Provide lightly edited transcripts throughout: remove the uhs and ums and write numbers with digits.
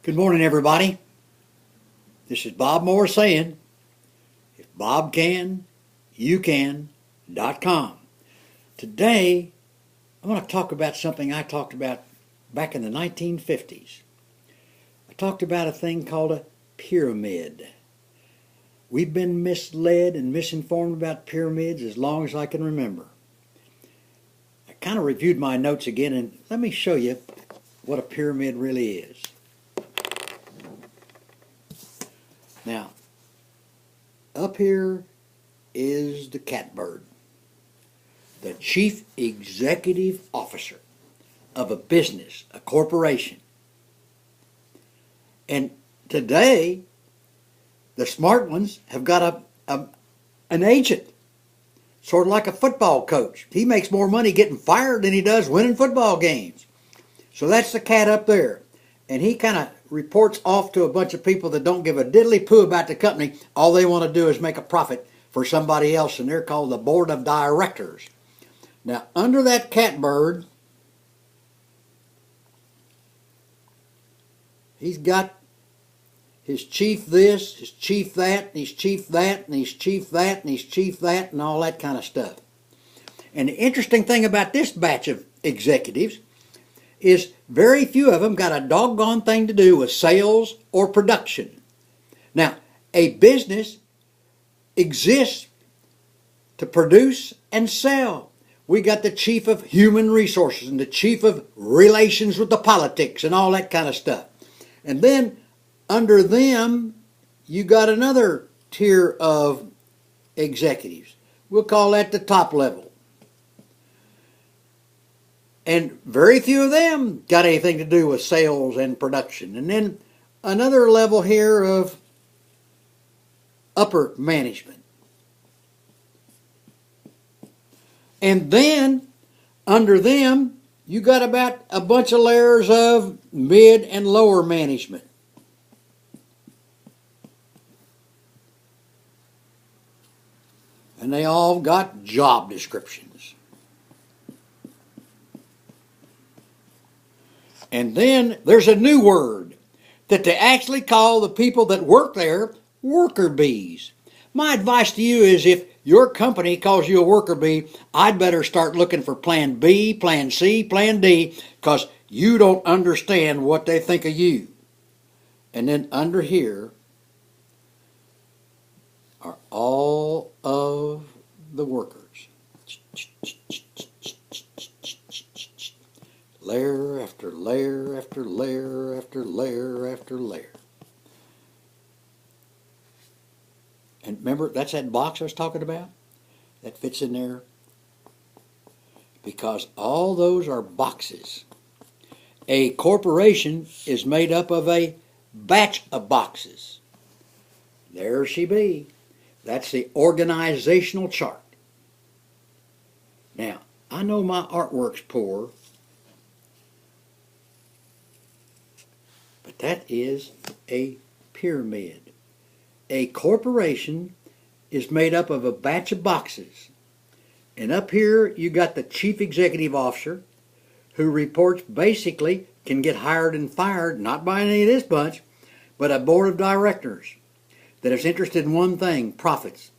Good morning, everybody. This is Bob Moore saying, if Bob can, you can.com. Today, I want to talk about something I talked about back in the 1950s. I talked about a thing called a pyramid. We've been misled and misinformed about pyramids as long as I can remember. I kind of reviewed my notes again, and let me show you what a pyramid really is. Now, up here is the catbird, the chief executive officer of a business, a corporation. And today, the smart ones have got an agent, sort of like a football coach. He makes more money getting fired than he does winning football games. So that's the cat up there. And he kind of reports off to a bunch of people that don't give a diddly poo about the company. All they want to do is make a profit for somebody else, and they're called the board of directors. Now, under that catbird, he's got his chief this, his chief that, and his chief that, and his chief that, and his chief that, and all that kind of stuff. And the interesting thing about this batch of executives is very few of them got a doggone thing to do with sales or production. Now, a business exists to produce and sell. We got the chief of human resources and the chief of relations with the politics and all that kind of stuff. And then under them, you got another tier of executives. We'll call that the top level. And very few of them got anything to do with sales and production. And then another level here of upper management. And then under them, you got about a bunch of layers of mid and lower management. And they all got job descriptions. And then there's a new word that they actually call the people that work there worker bees. My advice to you is if your company calls you a worker bee, I'd better start looking for plan B, plan C, plan D, because you don't understand what they think of you. And then under here are all of the workers. Layer after layer after layer after layer after layer. And remember, that's that box I was talking about? That fits in there. Because all those are boxes. A corporation is made up of a batch of boxes. There she be. That's the organizational chart. Now, I know my artwork's poor, but that is a pyramid. A corporation is made up of a batch of boxes. And up here you got the chief executive officer who reports basically can get hired and fired, not by any of this bunch, but a board of directors that is interested in one thing, profits.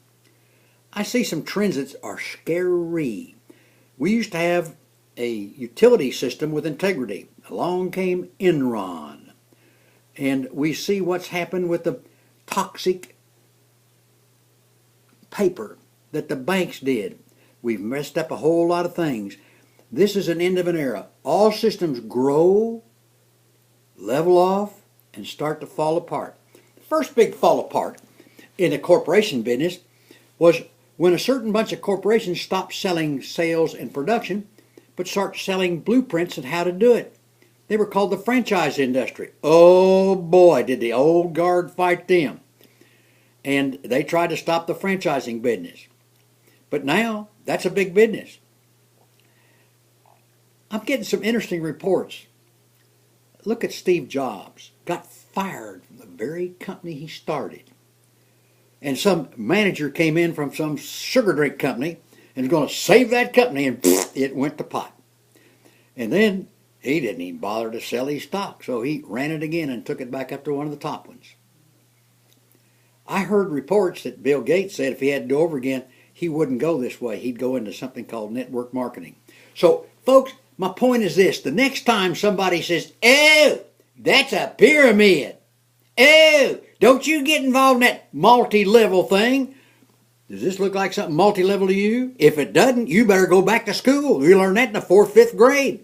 I see some trends that are scary. We used to have a utility system with integrity. Along came Enron. And we see what's happened with the toxic paper that the banks did. We've messed up a whole lot of things. This is an end of an era. All systems grow, level off, and start to fall apart. The first big fall apart in the corporation business was when a certain bunch of corporations stopped selling sales and production, but start selling blueprints on how to do it. They were called the franchise industry. Oh boy, did the old guard fight them. And they tried to stop the franchising business. But now, that's a big business. I'm getting some interesting reports. Look at Steve Jobs. Got fired from the very company he started. And some manager came in from some sugar drink company and was going to save that company, and it went to pot. And then He didn't even bother to sell his stock, so he ran it again and took it back up to one of the top ones. I heard reports that Bill Gates said if he had to do over again, he wouldn't go this way. He'd go into something called network marketing. So, folks, my point is this. The next time somebody says, oh, that's a pyramid. Oh, don't you get involved in that multi-level thing. Does this look like something multi-level to you? If it doesn't, you better go back to school. You learn that in the 4th, 5th grade.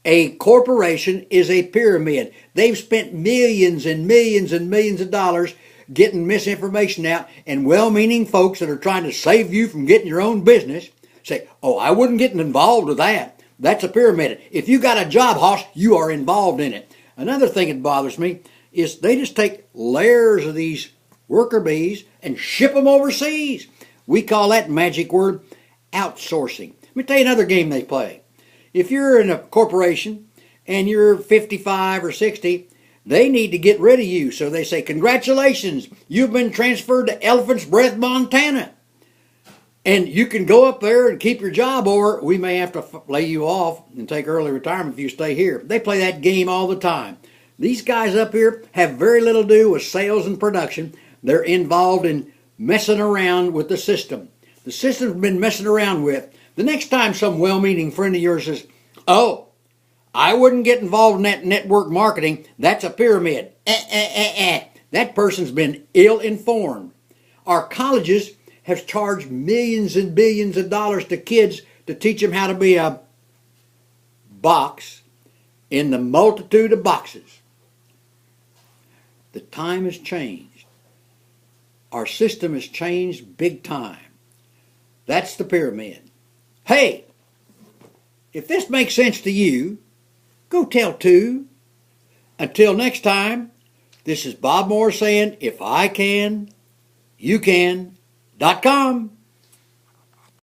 A corporation is a pyramid. They've spent millions and millions and millions of dollars getting misinformation out, and well-meaning folks that are trying to save you from getting your own business say, oh, I wouldn't get involved with that. That's a pyramid. If you got a job, Hoss, you are involved in it. Another thing that bothers me is they just take layers of these worker bees and ship them overseas. We call that magic word outsourcing. Let me tell you another game they play. If you're in a corporation and you're 55 or 60, they need to get rid of you. So they say, congratulations, you've been transferred to Elephant's Breath, Montana. And you can go up there and keep your job, or we may have to lay you off and take early retirement if you stay here. They play that game all the time. These guys up here have very little to do with sales and production. They're involved in messing around with the system. The system's been messing around with. The next time some well-meaning friend of yours says, oh, I wouldn't get involved in that network marketing, that's a pyramid. That person's been ill-informed. Our colleges have charged millions and billions of dollars to kids to teach them how to be a box in the multitude of boxes. The time has changed. Our system has changed big time. That's the pyramid. Hey, if this makes sense to you, go tell two. Until next time, this is Bob Moore saying, if I can, you can.com.